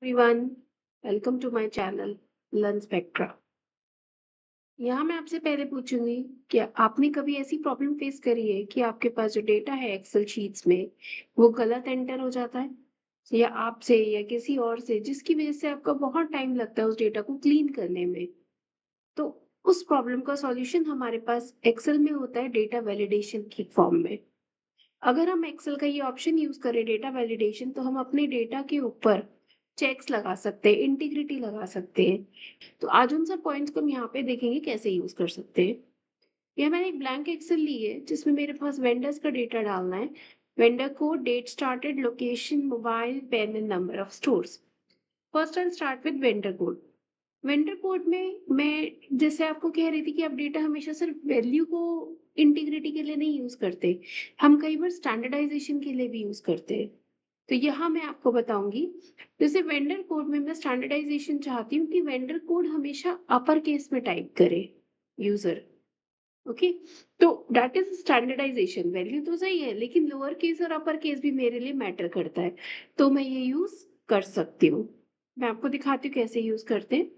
Everyone, welcome to my channel Learn Spectra. यहाँ मैं आपसे पहले पूछूंगी कि आपने कभी ऐसी प्रॉब्लम फेस करी है कि आपके पास जो डेटा है एक्सेल शीट्स में वो गलत एंटर हो जाता है, या आपसे या किसी और से, जिसकी वजह से आपका बहुत टाइम लगता है उस डेटा को क्लीन करने में। तो उस प्रॉब्लम का सॉल्यूशन हमारे पास एक्सेल में होता है डेटा वैलिडेशन की फॉर्म में। अगर हम एक्सेल का ये ऑप्शन यूज करें डेटा वैलिडेशन, तो हम अपने डेटा के ऊपर चेक्स लगा सकते हैं, इंटीग्रिटी लगा सकते हैं। तो आज उन सब पॉइंट्स को हम यहाँ पे देखेंगे कैसे यूज कर सकते हैं। यह मैंने एक ब्लैंक एक्सेल ली है जिसमें मेरे पास वेंडर्स का डेटा डालना है। Vendor code, date started, location, mobile, PAN and number of stores. First I start with vendor code. Vendor code में मैं जैसे आपको कह रही थी कि आप डेटा हमेशा सिर्फ वैल्यू को इंटीग्रिटी के लिए नहीं यूज करते, हम कई बार स्टैंडर्डाइजेशन के लिए भी यूज करते हैं। तो यहाँ मैं आपको बताऊंगी। जैसे वेंडर कोड में मैं स्टैंडर्डाइजेशन चाहती हूँ कि वेंडर कोड हमेशा अपर केस में टाइप करे यूजर। ओके, तो दैट इज स्टैंडर्डाइजेशन। वैल्यू तो सही है लेकिन लोअर केस और अपर केस भी मेरे लिए मैटर करता है, तो मैं ये यूज कर सकती हूँ। मैं आपको दिखाती हूँ कैसे यूज करते हैं।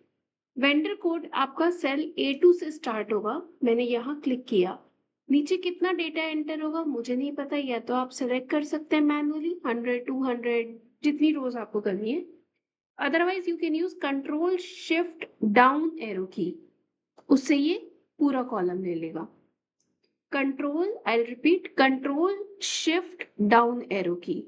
वेंडर कोड आपका सेल A2 से स्टार्ट होगा। मैंने यहाँ क्लिक किया। नीचे कितना डेटा एंटर होगा मुझे नहीं पता, या तो आप सिलेक्ट कर सकते हैं मैनुअली 100 200, जितनी रोज आपको करनी है। Otherwise you can use control shift down arrow की, उससे ये पूरा कॉलम ले लेगा। Control, I repeat, control shift down arrow की।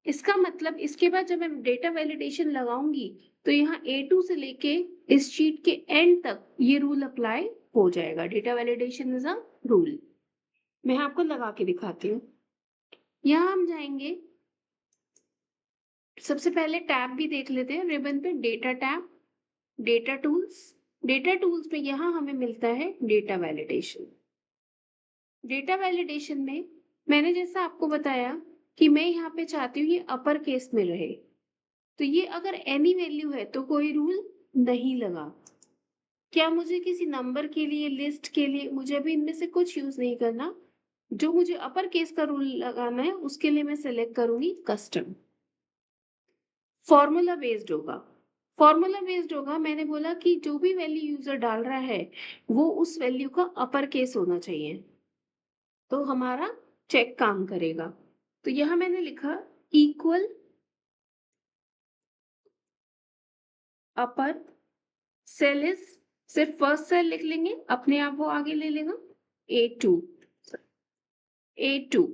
इसका मतलब इसके बाद जब मैं डेटा वैलिडेशन लगाऊंगी तो यहाँ A2 से लेके इस शीट के एंड तक ये रूल अप्लाई हो जाएगा। Data validation is a rule. मैं आपको लगा के दिखाती हूँ। यहाँ हम जाएंगे, सबसे पहले टैब भी देख लेते हैं रिबन पे। Data tab, data tools. Data tools में यहाँ हमें मिलता है डेटा वैलिडेशन। डेटा वैलिडेशन में मैंने जैसा आपको बताया कि मैं यहाँ पे चाहती हूँ ये अपर केस में रहे, तो ये अगर एनी वैल्यू है तो कोई रूल नहीं लगा। क्या मुझे किसी नंबर के लिए, लिस्ट के लिए, मुझे अभी इनमें से कुछ यूज नहीं करना। जो मुझे अपर केस का रूल लगाना है उसके लिए मैं सेलेक्ट करूंगी कस्टम। फॉर्मूला बेस्ड होगा। फॉर्मूला बेस्ड होगा, मैंने बोला कि जो भी वैल्यू यूजर डाल रहा है वो उस वैल्यू का अपर केस होना चाहिए, तो हमारा चेक काम करेगा। तो यहां मैंने लिखा इक्वल अपर सेल इज, सिर्फ फर्स्ट सेल लिख लेंगे, अपने आप वो आगे ले लेगा। A2, A2,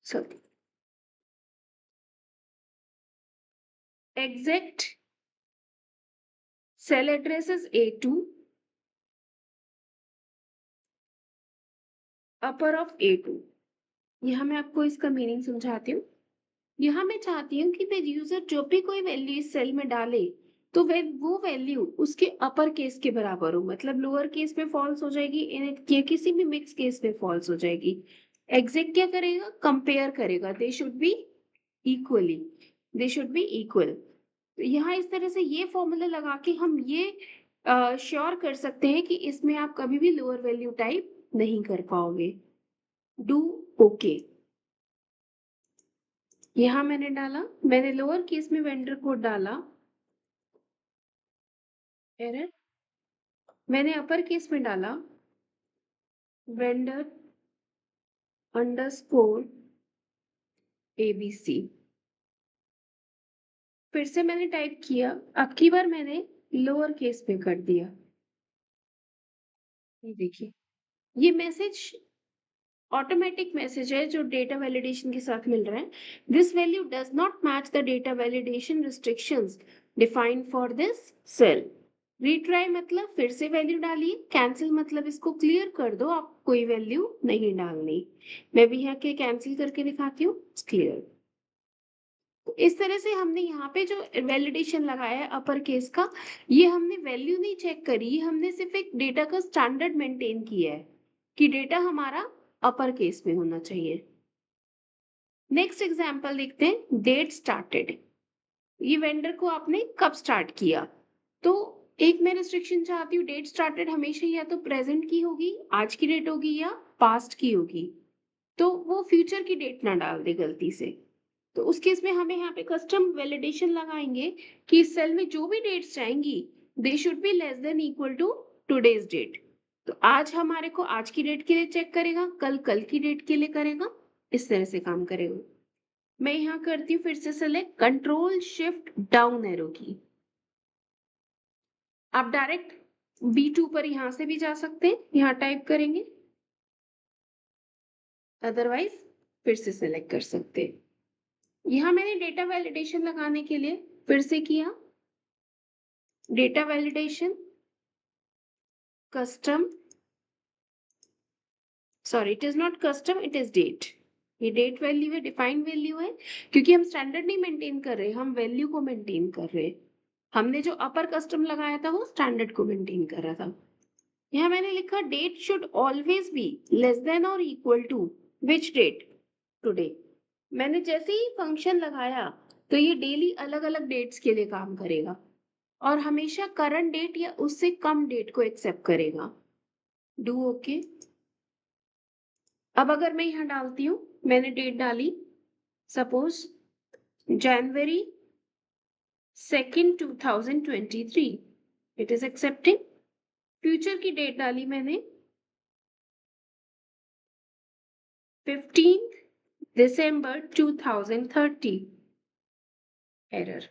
sorry, exact cell address is A2, upper of A2। यहाँ मैं आपको इसका मीनिंग समझाती हूँ। यहाँ मैं चाहती हूँ कि मेरे यूजर जो भी कोई वैल्यू इस सेल में डाले तो वे वो वैल्यू उसके अपर केस के बराबर हो, मतलब लोअर केस में फॉल्स हो जाएगी, या किसी भी मिक्स केस में फॉल्स हो जाएगी। एग्जैक्ट क्या करेगा, कंपेयर करेगा। दे should be equally, they should be equal. तो यहाँ इस तरह से ये फॉर्मूला लगा के हम ये श्योर कर सकते हैं कि इसमें आप कभी भी लोअर वैल्यू टाइप नहीं कर पाओगे। Do okay. यहाँ मैंने डाला, मैंने लोअर केस में वेंडर कोड डाला, एरर। मैंने अपर केस में डाला वेंडर अंडरस्कोर ABC। फिर से मैंने टाइप किया, अब की बार मैंने लोअर केस में कर दिया। ये देखिए, ये मैसेज ऑटोमेटिक मैसेज है जो डेटा वैलिडेशन के साथ मिल रहा है। This value does not match the data validation restrictions defined for this cell. Retry मतलब फिर से वैल्यू डालिए, कैंसिल मतलब इसको क्लियर कर दो, आप कोई वैल्यू नहीं डालनी। मैं भी यहाँ के कैंसिल करके दिखाती हूँ, क्लियर। तो इस तरह से हमने यहाँ पे जो वैलिडेशन लगाया है अपर केस का, ये हमने वैल्यू नहीं चेक करी, हमने सिर्फ एक डेटा का स्टैंडर्ड मेंटेन किया है कि डेटा हमारा अपर केस में होना चाहिए। नेक्स्ट एग्जांपल देखते हैं, डेट स्टार्टेड। ये वेंडर को आपने कब स्टार्ट किया, तो एक मैं रिस्ट्रिक्शन चाहती हूँ, डेट स्टार्टेड हमेशा या तो प्रेजेंट की होगी, आज की डेट होगी, या पास्ट की होगी। तो वो फ्यूचर की डेट ना डाल दे गलती से। तो उस केस में हमें यहाँ पे कस्टम वैलिडेशन लगाएंगे कि इस सेल में जो भी डेट्स जाएंगी they should be less than equal to today's date. तो आज हमारे को आज की डेट के लिए चेक करेगा, कल की डेट के लिए करेगा, इस तरह से काम करेगा। मैं यहाँ करती हूँ फिर से select, control shift down arrow की। आप डायरेक्ट B2 पर यहां से भी जा सकते हैं, यहाँ टाइप करेंगे, अदरवाइज फिर से सेलेक्ट कर सकते हैं। यहाँ मैंने डेटा वैलिडेशन लगाने के लिए फिर से किया, data validation custom, sorry it is not custom, it is date. ये डेट वैल्यू है, डिफाइंड वैल्यू है, क्योंकि हम स्टैंडर्ड नहीं मेंटेन कर रहे, हम वैल्यू को मेंटेन कर रहे हैं। हमने जो अपर कस्टम लगाया था वो स्टैंडर्ड को मेंटेन कर रहा था। यहाँ मैंने लिखा date should always be less than और equal to which date, today. मैंने जैसे ही फंक्शन लगाया तो ये डेली अलग अलग डेट्स के लिए काम करेगा और हमेशा करंट डेट या उससे कम डेट को एक्सेप्ट करेगा। Do okay. अब अगर मैं यहाँ डालती हूँ, मैंने डेट डाली suppose January 2nd 2023, it is accepting. Future की डेट डाली मैंने 15th December 2030, एरर।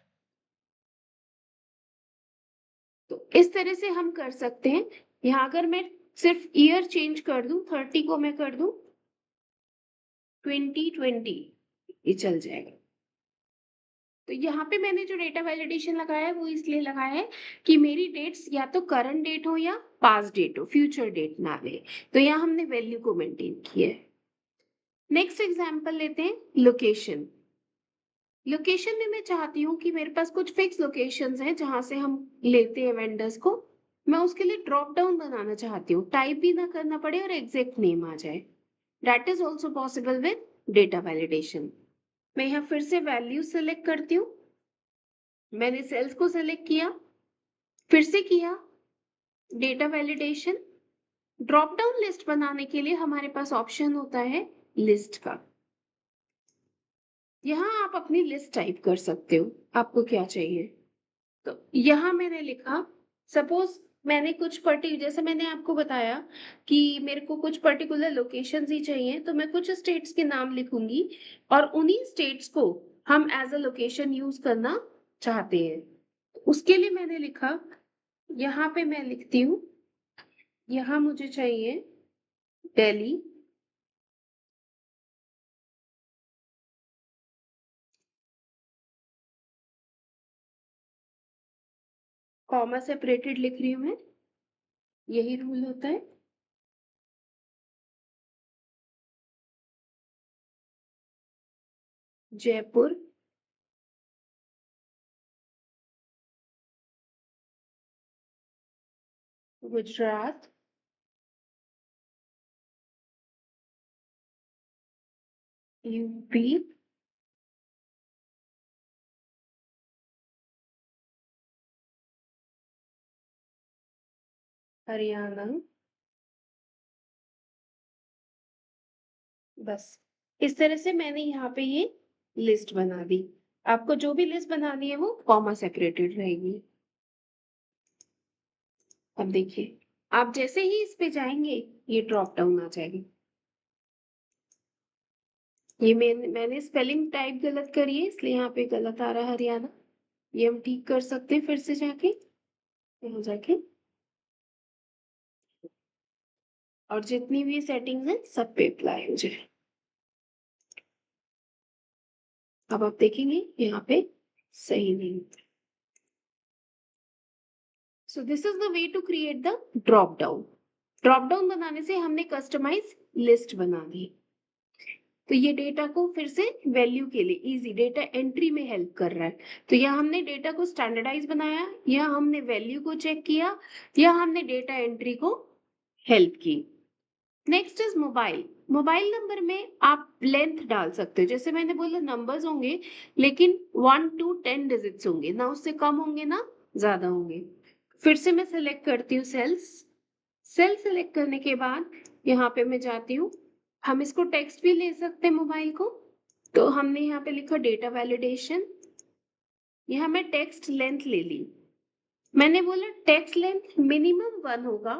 तो इस तरह से हम कर सकते हैं। यहाँ अगर मैं सिर्फ ईयर चेंज कर दूं, 30 को मैं कर दूं 2020, ये चल जाएगा। तो यहाँ पे मैंने जो डेटा वैलिडेशन लगाया है वो इसलिए लगाया है कि मेरी डेट्स या तो करंट डेट हो या पास्ट डेट हो, फ्यूचर डेट ना ले। तो यहाँ हमने वैल्यू को मेंटेन किया है। नेक्स्ट एग्जाम्पल लेते हैं, लोकेशन। लोकेशन में मैं चाहती हूँ कि मेरे पास कुछ फिक्स लोकेशंस हैं जहां से हम लेते हैं वेंडर्स को। मैं उसके लिए ड्रॉप डाउन बनाना चाहती हूँ, टाइप भी ना करना पड़े और एग्जैक्ट नेम आ जाए। That is also possible with data validation. मैं यहाँ फिर से वैल्यू सेलेक्ट करती हूँ, मैंने सेल्स को सेलेक्ट किया, फिर से किया data validation. Drop down list बनाने के लिए हमारे पास ऑप्शन होता है लिस्ट का। यहाँ आप अपनी लिस्ट टाइप कर सकते हो, आपको क्या चाहिए। तो यहाँ मैंने लिखा सपोज मैंने कुछ जैसे मैंने आपको बताया कि मेरे को कुछ पर्टिकुलर लोकेशंस ही चाहिए, तो मैं कुछ स्टेट्स के नाम लिखूंगी और उन्हीं स्टेट्स को हम एज अ लोकेशन यूज करना चाहते हैं। उसके लिए मैंने लिखा, यहाँ पे मैं लिखती हूँ, यहाँ मुझे चाहिए दिल्ली, कॉमा सेपरेटेड लिख रही हूँ मैं, यही रूल होता है। जयपुर, गुजरात, यूपी, हरियाणा। बस इस तरह से मैंने यहाँ पे ये लिस्ट बना दी। आपको जो भी लिस्ट बनानी है वो कॉमा सेपरेटेड रहेगी। अब देखिए, आप जैसे ही इस पे जाएंगे ये ड्रॉप डाउन आ जाएगी। ये मैंने स्पेलिंग टाइप गलत करी है इसलिए यहाँ पे गलत आ रहा है हरियाणा। ये हम ठीक कर सकते हैं फिर से जाके, यहाँ जाके, और जितनी भी सेटिंग्स हैं सब पे अप्लाई हो जाए। अब आप देखेंगे यहाँ पे सही नहीं। So this is the way to create the drop down. Drop down बनाने से हमने कस्टमाइज लिस्ट बना दी। तो ये डेटा को फिर से वैल्यू के लिए इजी डेटा एंट्री में हेल्प कर रहा है। तो यहाँ हमने डेटा को स्टैंडर्डाइज बनाया, या हमने वैल्यू को चेक किया, या हमने डेटा एंट्री को हेल्प की। Next is mobile. Mobile number में आप लेंथ डाल सकते हो, जैसे मैंने बोला नंबर्स होंगे लेकिन 1 to 10 डिजिट्स होंगे, ना उससे कम होंगे ना ज्यादा होंगे। फिर से मैं सेलेक्ट करती हूँ सेल्स। सेल सेलेक्ट करने के बाद यहाँ पे मैं जाती हूँ, हम इसको टेक्स्ट भी ले सकते हैं मोबाइल को, तो हमने यहाँ पे लिखा डेटा वैलिडेशन, यहाँ मैं टेक्स्ट लेंथ ले ली। मैंने बोला टेक्स्ट लेंथ मिनिमम 1 होगा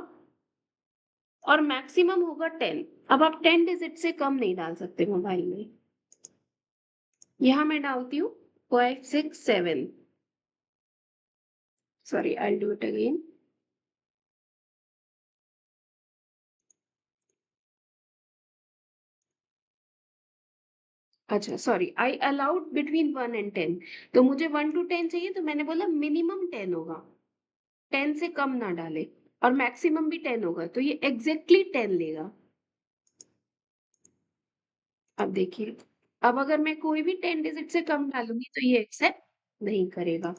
और मैक्सिमम होगा 10। अब आप 10 डिजिट से कम नहीं डाल सकते मोबाइल में। यहाँ मैं डालती हूँ 5 6 7। Sorry, I do it again. अच्छा sorry, I allowed between 1 and 10। तो मुझे 1 to 10 चाहिए, तो मैंने बोला मिनिमम 10 होगा, 10 से कम ना डाले, और मैक्सिमम भी 10 होगा, तो ये एग्जैक्टली 10 लेगा। अब देखिए, अब अगर मैं कोई भी 10 डिजिट से कम डालूंगी तो ये एक्सेप्ट नहीं करेगा,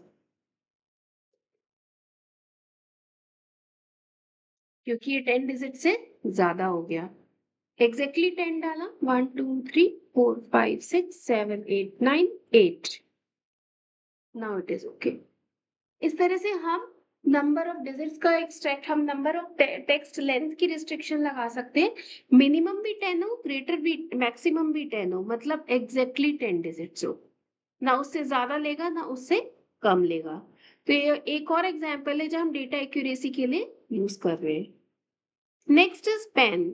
क्योंकि ये 10 डिजिट से ज्यादा हो गया। एग्जैक्टली 10 डाला, 1 2 3 4 5 6 7 8 9 8। Now it is okay. इस तरह से हम नंबर ऑफ डिजिट्स का एक्सट्रैक्ट, हम नंबर ऑफ टेक्स्ट लेंथ की रिस्ट्रिक्शन लगा सकते हैं। मिनिमम भी 10 हो, ग्रेटर भी, मैक्सिमम भी 10 हो, मतलब एग्जैक्टली 10 डिजिट्स हो, ना उससे ज्यादा लेगा ना उससे कम लेगा। तो ये एक और एग्जांपल है जब हम डेटा एक्यूरेसी के लिए यूज कर रहे हैं। Next is PAN.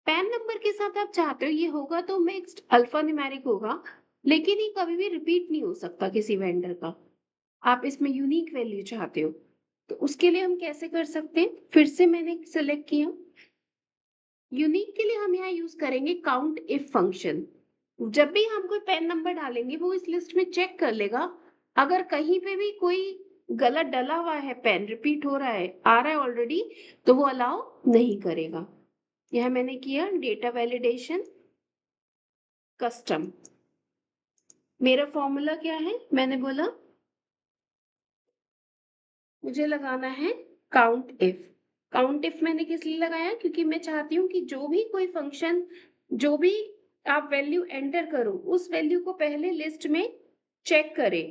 PAN number के साथ आप चाहते हो ये होगा तो मिक्स्ड अल्फा न्यूमेरिक होगा, लेकिन ये कभी भी रिपीट नहीं हो सकता किसी वेंडर का। आप इसमें यूनिक वैल्यू चाहते हो, तो उसके लिए हम कैसे कर सकते हैं? फिर से मैंने सिलेक्ट किया, यूनिक के लिए हम यहाँ यूज करेंगे काउंट इफ फंक्शन। जब भी हम कोई पेन नंबर डालेंगे वो इस लिस्ट में चेक कर लेगा, अगर कहीं पे भी कोई गलत डला हुआ है, पेन रिपीट हो रहा है, आ रहा है ऑलरेडी, तो वो अलाउ नहीं करेगा। यह मैंने किया डेटा वैलिडेशन कस्टम। मेरा फॉर्मूला क्या है? मैंने बोला मुझे लगाना है काउंट इफ। काउंट इफ मैंने किस लिए लगाया? क्योंकि मैं चाहती हूँ कि जो भी कोई फंक्शन, जो भी आप वैल्यू एंटर करो, उस वैल्यू को पहले लिस्ट में चेक करे,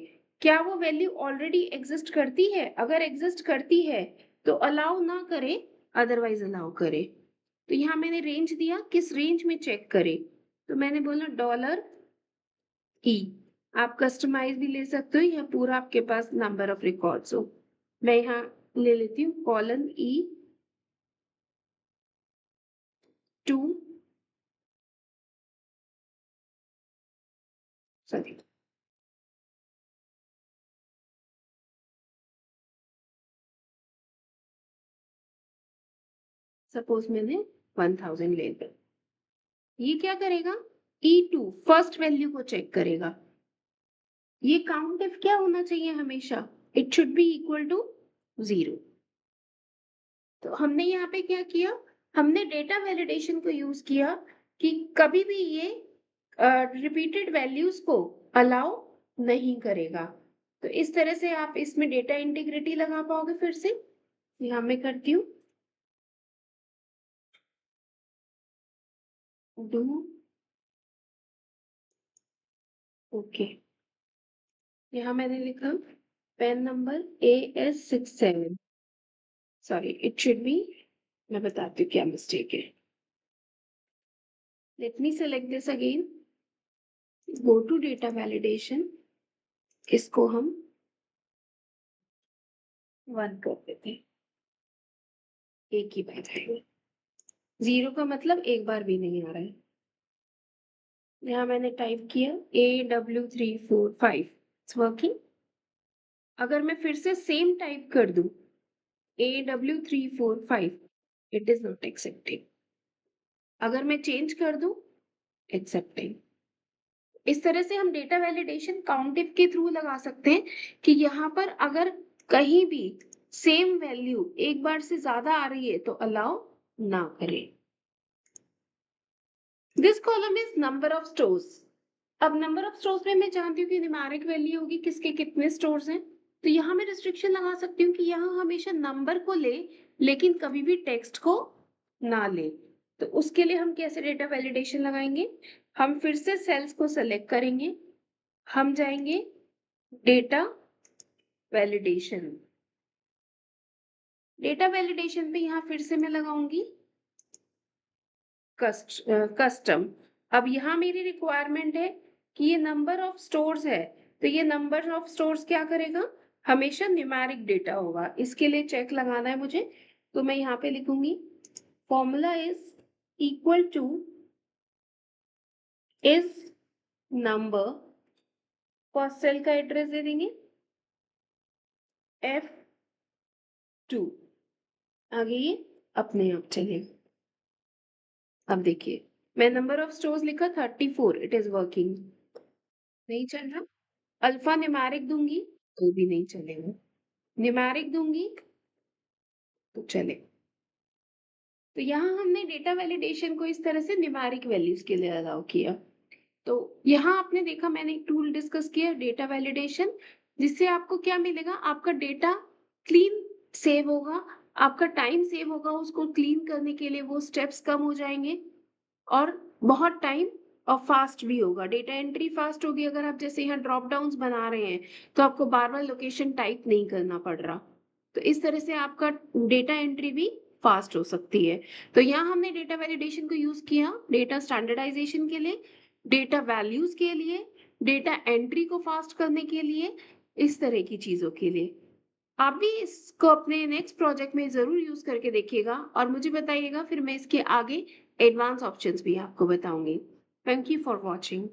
क्या वो वैल्यू ऑलरेडी एग्जिस्ट करती है। अगर एग्जिस्ट करती है तो अलाउ ना करे, अदरवाइज अलाउ करे। तो यहाँ मैंने रेंज दिया, किस रेंज में चेक करे, तो मैंने बोला डॉलर ई। आप कस्टमाइज भी ले सकते हो या पूरा आपके पास नंबर ऑफ रिकॉर्ड्स हो। मैं यहाँ ले लेती हूँ कॉलन ई 2, सॉरी, सपोज मैंने 1000 ले लिया। ये क्या करेगा? E2 फर्स्ट वैल्यू को चेक करेगा। ये काउंट इफ क्या होना चाहिए हमेशा? It should be equal to 0। तो हमने यहाँ पे क्या किया? हमने डेटा वैलिडेशन को यूज किया कि कभी भी ये रिपीटेड वैल्यूज को अलाउ नहीं करेगा। तो इस तरह से आप इसमें डेटा इंटीग्रिटी लगा पाओगे। फिर से यहाँ मैं करती हूँ डू ओके। यहाँ मैंने लिखा PAN number AS67। Sorry, it should be, मैं बताती हूँ क्या मिस्टेक है। Let me select this again, go to data validation, इसको हम 1 कर देते हैं, एक ही बार आएगा। 0 का मतलब एक बार भी नहीं आ रहा है। यहाँ मैंने टाइप किया AW345, इट्स वर्किंग। अगर मैं फिर से सेम टाइप कर दूं AW345, it is not accepting. अगर मैं चेंज कर दूं, एक्सेप्टिंग। इस तरह से हम डेटा वैलिडेशन काउंटिव के थ्रू लगा सकते हैं कि यहाँ पर अगर कहीं भी सेम वैल्यू एक बार से ज्यादा आ रही है तो अलाउ ना करें। This column is number of stores. अब नंबर ऑफ स्टोर्स में मैं जानती हूँ कि न्यूमेरिक वैल्यू होगी किसके कितने स्टोर्स हैं। तो यहाँ मैं रिस्ट्रिक्शन लगा सकती हूँ कि यहाँ हमेशा नंबर को ले, लेकिन कभी भी टेक्स्ट को ना ले। तो उसके लिए हम कैसे डेटा वैलिडेशन लगाएंगे? हम फिर से सेल्स को सेलेक्ट करेंगे, हम जाएंगे डेटा वैलिडेशन। डेटा वैलिडेशन पे यहाँ फिर से मैं लगाऊंगी कस्टम। अब यहाँ मेरी रिक्वायरमेंट है कि ये नंबर ऑफ स्टोर्स है, तो ये नंबर ऑफ स्टोर्स क्या करेगा? हमेशा न्यूमेरिक डेटा होगा। इसके लिए चेक लगाना है मुझे, तो मैं यहाँ पे लिखूँगी formula is equal to is number, first cell का एड्रेस दे देंगे F2, आगे ये अपने आप चलेगा। अब देखिए, मैं नंबर ऑफ स्टोर्स लिखा 34, इट इज़ वर्किंग, नहीं चल रहा। अल्फा न्यूमेरिक दूँगी, तो भी नहीं चलेगा। न्यूमेरिक दूँगी, तो चलेगा। तो यहाँ हमने डेटा वैलिडेशन को इस तरह से न्यूमेरिक वैल्यूज़ के लिए अलाउ किया। तो यहाँ आपने देखा मैंने एक टूल डिस्कस किया डेटा वैलिडेशन, जिससे आपको क्या मिलेगा? आपका डेटा क्लीन सेव होगा, आपका टाइम सेव होगा, उसको क्लीन करने के लिए वो स्टेप्स कम हो जाएँगे और बहुत टाइम और फास्ट भी होगा। डेटा एंट्री फास्ट होगी अगर आप जैसे यहाँ ड्रॉप डाउन्स बना रहे हैं, तो आपको बार-बार लोकेशन टाइप नहीं करना पड़ रहा। तो इस तरह से आपका डेटा एंट्री भी फास्ट हो सकती है। तो यहाँ हमने डेटा वैलिडेशन को यूज़ किया डेटा स्टैंडर्डाइज़ेशन के लिए, डेटा वैल्यूज़ के लिए, डेटा एंट्री को फास्ट करने के लिए, इस तरह की चीज़ों के लिए। आप भी इसको अपने नेक्स्ट प्रोजेक्ट में ज़रूर यूज़ करके देखिएगा और मुझे बताइएगा, फिर मैं इसके आगे एडवांस ऑप्शंस भी आपको बताऊँगी। Thank you for watching.